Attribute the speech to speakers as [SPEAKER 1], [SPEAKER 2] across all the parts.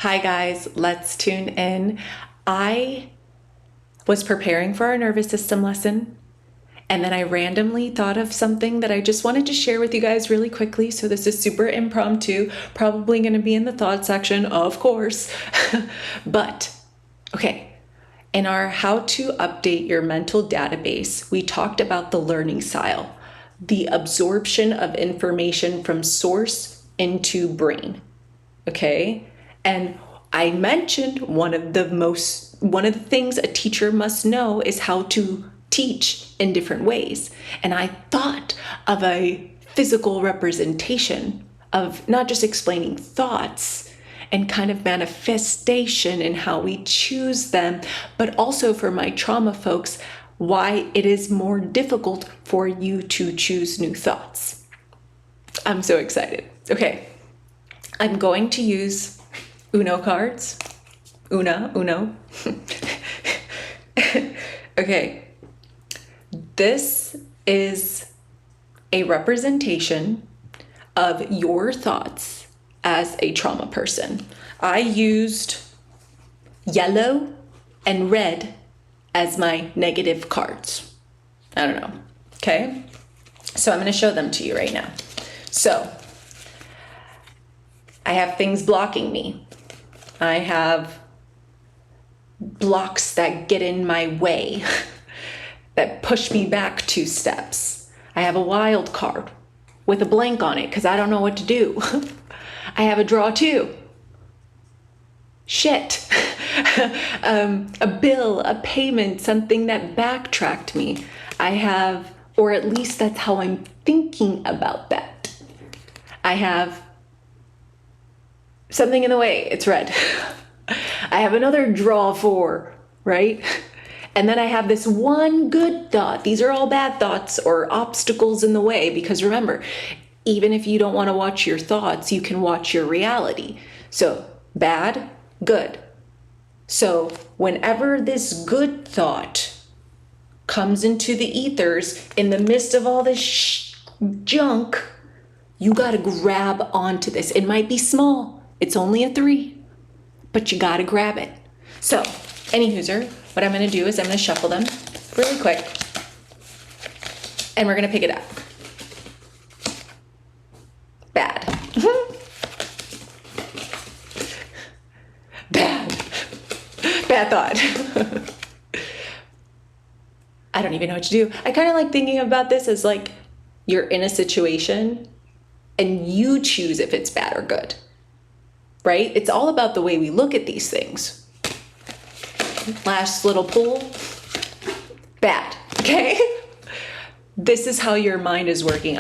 [SPEAKER 1] Hi guys, let's tune in. I was preparing for our nervous system lesson, and then I randomly thought of something that I just wanted to share with you guys really quickly. So this is super impromptu, probably going to be in the thought section, of course. But, okay, in our how to update your mental database, we talked about the learning style, the absorption of information from source into brain. Okay? And I mentioned one of the things a teacher must know is how to teach in different ways. And I thought of a physical representation of not just explaining thoughts and kind of manifestation and how we choose them, but also for my trauma folks, why it is more difficult for you to choose new thoughts. I'm so excited. Okay, I'm going to use Uno cards. Uno. Okay, this is a representation of your thoughts as a trauma person. I used yellow and red as my negative cards. I don't know, okay? So I'm gonna show them to you right now. So, I have things blocking me. I have blocks that get in my way, that push me back 2 steps. I have a wild card with a blank on it because I don't know what to do. I have a draw 2. Shit. A bill, a payment, something that backtracked me. I have, or at least that's how I'm thinking about that. I have something in the way, it's red. I have another draw 4, right? And then I have this one good thought. These are all bad thoughts or obstacles in the way, because remember, even if you don't want to watch your thoughts, you can watch your reality. So bad, good. So whenever this good thought comes into the ethers in the midst of all this junk, you got to grab onto this. It might be small. It's only a 3, but you gotta grab it. So, any hooser, what I'm gonna do is I'm gonna shuffle them really quick, and we're gonna pick it up. Bad. Bad thought. I don't even know what to do. I kind of like thinking about this as like you're in a situation and you choose if it's bad or good. Right? It's all about the way we look at these things. Last little pull. Bad. Okay? This is how your mind is working.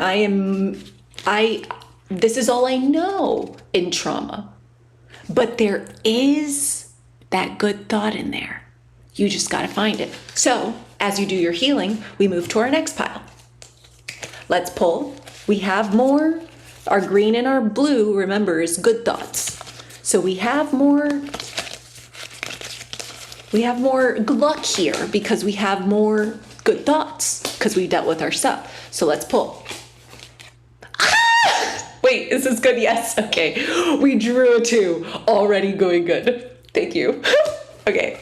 [SPEAKER 1] This is all I know in trauma. But there is that good thought in there. You just got to find it. So, as you do your healing, we move to our next pile. Let's pull. We have more. Our green and our blue, remember, is good thoughts. So we have more luck here because we have more good thoughts because we dealt with our stuff. So let's pull. Ah! Wait, is this good? Yes. Okay. We drew a 2. Already going good. Thank you. Okay.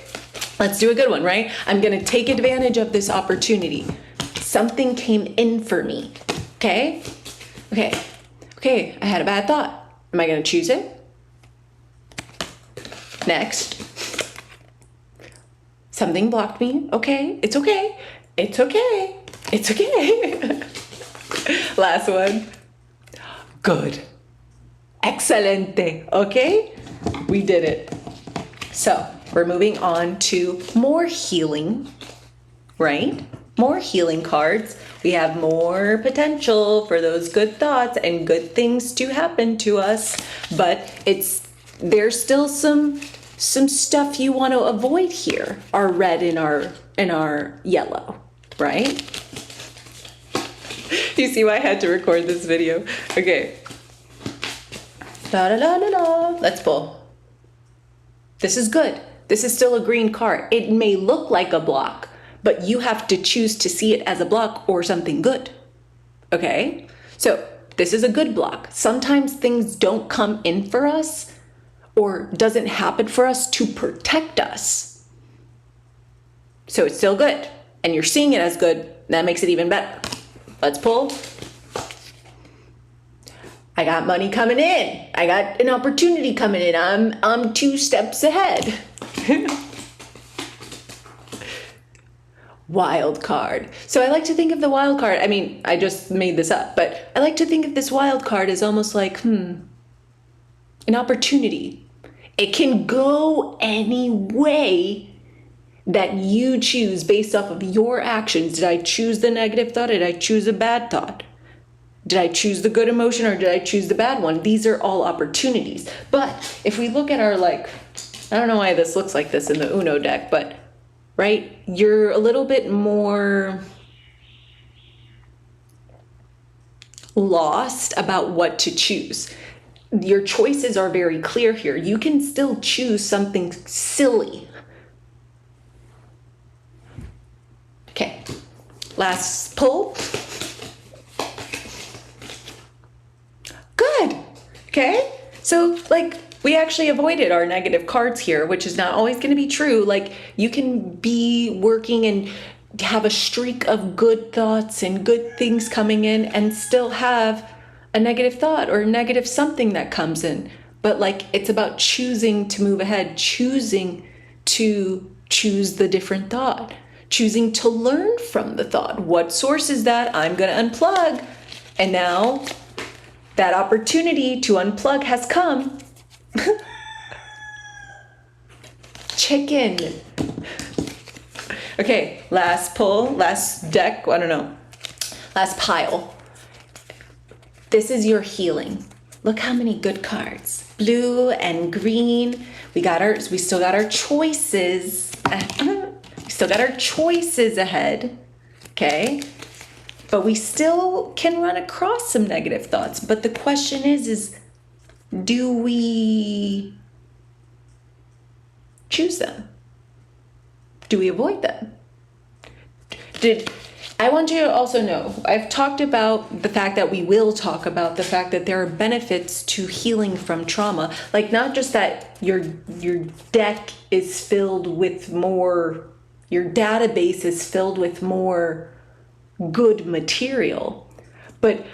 [SPEAKER 1] Let's do a good one, right? I'm going to take advantage of this opportunity. Something came in for me. Okay? Okay. I had a bad thought. Am I going to choose it? Next. Something blocked me. Okay. It's okay. Last one. Good. Excelente. Okay? We did it. So, we're moving on to more healing, right? More healing cards. We have more potential for those good thoughts and good things to happen to us, but there's still some stuff you want to avoid here. Our red and our yellow, right? You see why I had to record this video? Okay. Let's pull. This is good. This is still a green card. It may look like a block, but you have to choose to see it as a block or something good. Okay? So this is a good block. Sometimes things don't come in for us, or doesn't happen for us to protect us. So it's still good, and you're seeing it as good. That makes it even better. Let's pull. I got money coming in. I got an opportunity coming in. I'm 2 steps ahead. Wild card. So I like to think of the wild card. I mean, I just made this up, but I like to think of this wild card as almost like, an opportunity. It can go any way that you choose based off of your actions. Did I choose the negative thought? Did I choose a bad thought? Did I choose the good emotion or did I choose the bad one? These are all opportunities. But if we look at our, I don't know why this looks like this in the Uno deck, but, right, you're a little bit more lost about what to choose. Your choices are very clear here. You can still choose something silly. Okay, last pull. Good. Okay, so we actually avoided our negative cards here, which is not always going to be true. You can be working and have a streak of good thoughts and good things coming in and still have a negative thought or a negative something that comes in. But it's about choosing to move ahead, choosing to choose the different thought, choosing to learn from the thought. What source is that? I'm going to unplug. And now that opportunity to unplug has come. Chicken. Okay, last pull, last deck, I don't know, last pile. This is your healing. Look how many good cards. Blue and green. We still got our choices. We still got our choices ahead. Okay? But we still can run across some negative thoughts. But the question is do we choose them? Do we avoid them? I want you to also know, I've talked about the fact that we will talk about the fact that there are benefits to healing from trauma. Not just that your deck is filled with more, your database is filled with more good material, but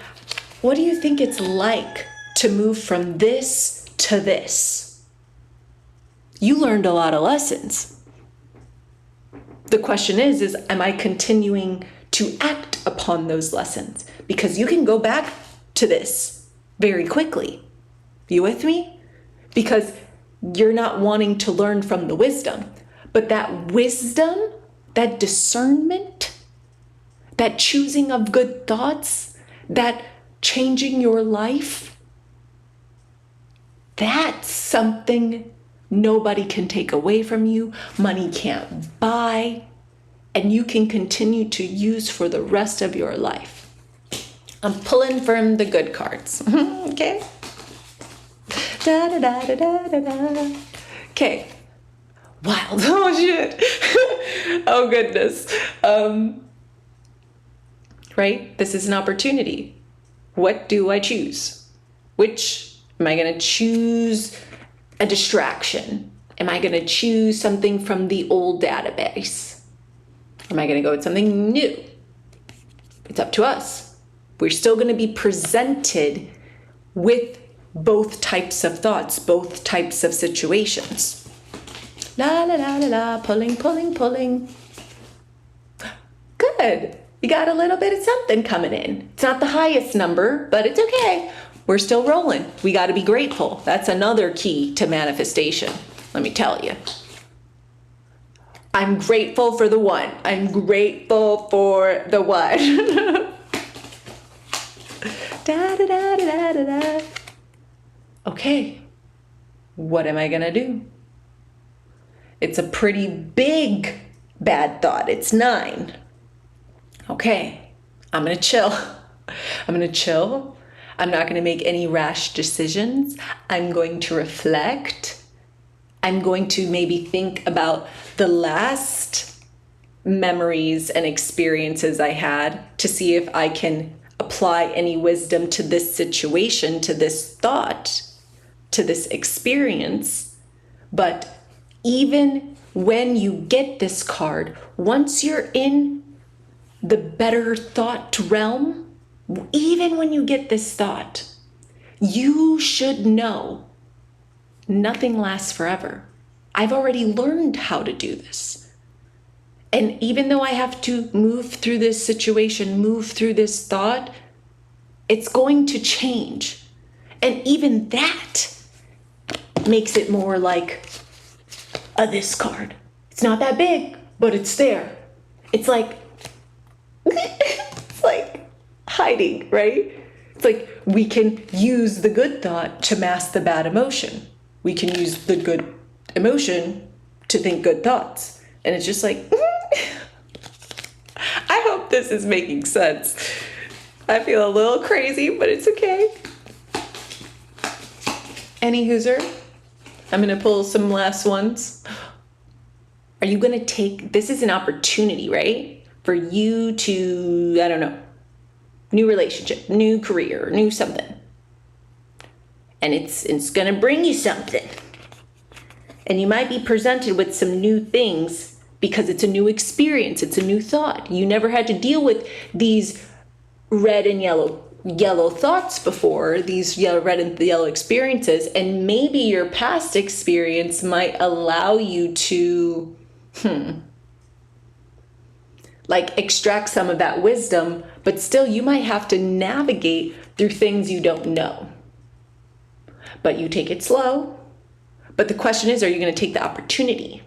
[SPEAKER 1] what do you think it's like to move from this to this? You learned a lot of lessons. The question is am I continuing to act upon those lessons? Because you can go back to this very quickly. You with me? Because you're not wanting to learn from the wisdom. But that wisdom, that discernment, that choosing of good thoughts, that changing your life, that's something nobody can take away from you, money can't buy, and you can continue to use for the rest of your life. I'm pulling from the good cards. Okay? Da da da da da da da. Okay. Wild. Oh shit. Oh goodness. Right? This is an opportunity. What do I choose? Which am I going to choose? A distraction? Am I going to choose something from the old database? Am I going to go with something new? It's up to us. We're still going to be presented with both types of thoughts, both types of situations. La la la la la, pulling, pulling, pulling. Good. You got a little bit of something coming in. It's not the highest number, but it's okay. We're still rolling. We got to be grateful. That's another key to manifestation. Let me tell you. I'm grateful for the one. I'm grateful for the one. Da da da da da da. Okay. What am I going to do? It's a pretty big bad thought. It's 9. Okay. I'm going to chill. I'm going to chill. I'm not going to make any rash decisions. I'm going to reflect. I'm going to maybe think about the last memories and experiences I had to see if I can apply any wisdom to this situation, to this thought, to this experience. But even when you get this card, once you're in the better thought realm, even when you get this thought, you should know nothing lasts forever. I've already learned how to do this. And even though I have to move through this situation, move through this thought, it's going to change. And even that makes it more like a this card. It's not that big, but it's there. It's like, it's like hiding, right? It's like we can use the good thought to mask the bad emotion. We can use the good emotion to think good thoughts. And it's just like, I hope this is making sense. I feel a little crazy, but it's okay. Any hooser? I'm going to pull some last ones. Are you going to take, this is an opportunity, right? For you to, I don't know, new relationship, new career, new something. And it's going to bring you something. And you might be presented with some new things because it's a new experience. It's a new thought. You never had to deal with these red and yellow thoughts before, these red and yellow experiences. And maybe your past experience might allow you to, like extract some of that wisdom, but still you might have to navigate through things you don't know. But you take it slow. But the question is, are you going to take the opportunity?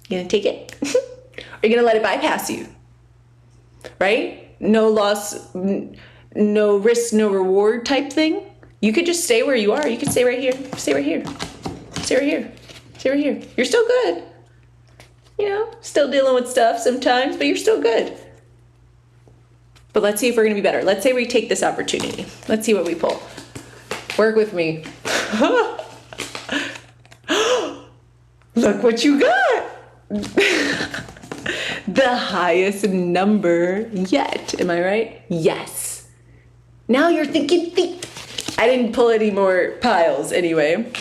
[SPEAKER 1] You going to take it? Are you going to let it bypass you? Right? No loss, no risk, no reward type thing. You could just stay where you are. You could stay right here. Stay right here. Stay right here. Stay right here. You're still good. You know, still dealing with stuff sometimes, but you're still good. But let's see if we're going to be better. Let's say we take this opportunity. Let's see what we pull. Work with me. Look what you got. The highest number yet. Am I right? Yes. Now you're thinking, I didn't pull any more piles anyway.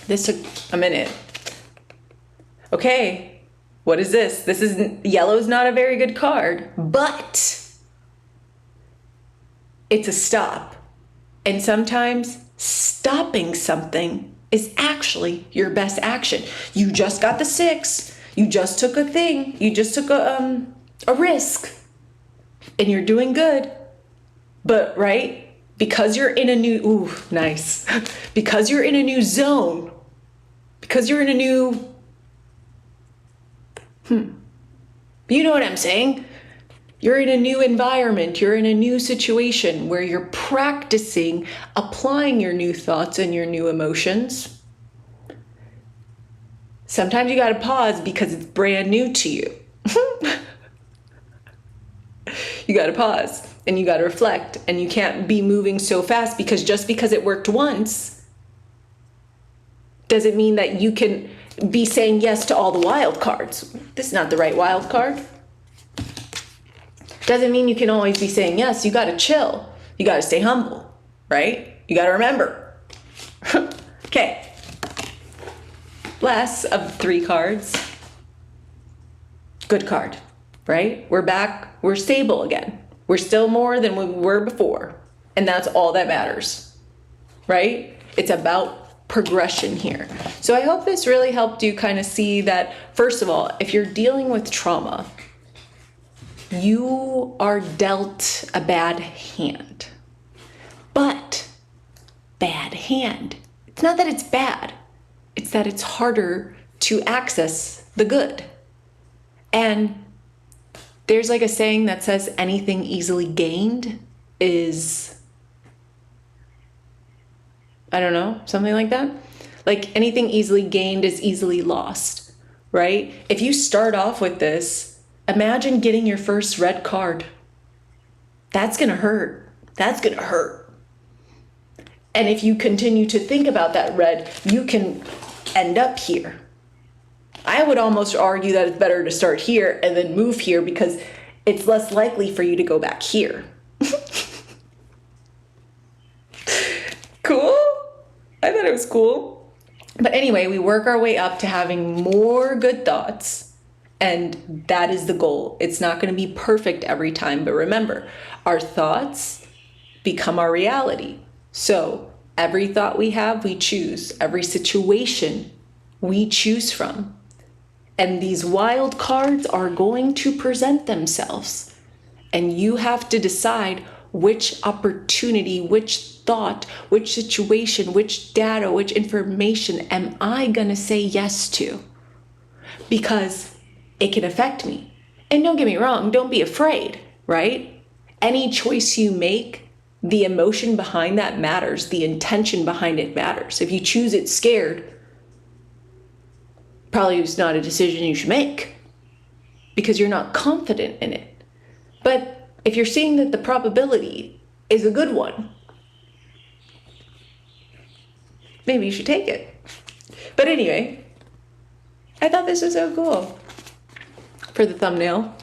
[SPEAKER 1] This took a minute. Okay. What is this? This is, yellow's not a very good card, but it's a stop. And sometimes stopping something is actually your best action. You just got the 6. You just took a thing. You just took a risk. And you're doing good. But, right? Because you're in a new, nice. Because you're in a new zone. Because you're in a new, you know what I'm saying? You're in a new environment. You're in a new situation where you're practicing applying your new thoughts and your new emotions. Sometimes you got to pause because it's brand new to you. You got to pause and you got to reflect, and you can't be moving so fast because just because it worked once doesn't mean that you can be saying yes to all the wild cards. This is not the right wild card. Doesn't mean you can always be saying yes. You got to chill. You got to stay humble, right? You got to remember. Okay. Last of 3 cards. Good card, right? We're back. We're stable again. We're still more than we were before. And that's all that matters, right? It's about progression here. So I hope this really helped you kind of see that, first of all, if you're dealing with trauma, you are dealt a bad hand. But bad hand. It's not that it's bad. It's that it's harder to access the good. And there's like a saying that says anything easily gained is, I don't know, something like that. Like anything easily gained is easily lost, right? If you start off with this, imagine getting your first red card. That's going to hurt. That's going to hurt. And if you continue to think about that red, you can end up here. I would almost argue that it's better to start here and then move here because it's less likely for you to go back here. Cool? I thought it was cool. But anyway, we work our way up to having more good thoughts. And that is the goal. It's not going to be perfect every time. But remember, our thoughts become our reality. So every thought we have, we choose. Every situation we choose from. And these wild cards are going to present themselves. And you have to decide which opportunity, which thought, which situation, which data, which information am I going to say yes to? Because it can affect me. And don't get me wrong, don't be afraid, right? Any choice you make, the emotion behind that matters. The intention behind it matters. If you choose it scared, probably it's not a decision you should make because you're not confident in it. But if you're seeing that the probability is a good one, maybe you should take it. But anyway, I thought this was so cool for the thumbnail.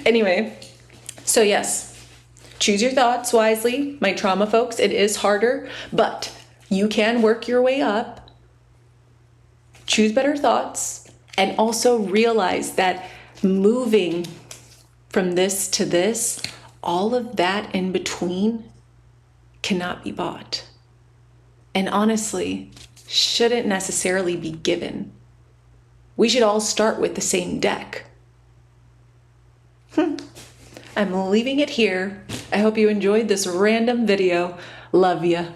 [SPEAKER 1] Anyway, so yes, choose your thoughts wisely. My trauma folks, it is harder, but you can work your way up. Choose better thoughts, and also realize that moving from this to this, all of that in between cannot be bought. And honestly, shouldn't necessarily be given. We should all start with the same deck. I'm leaving it here. I hope you enjoyed this random video. Love ya.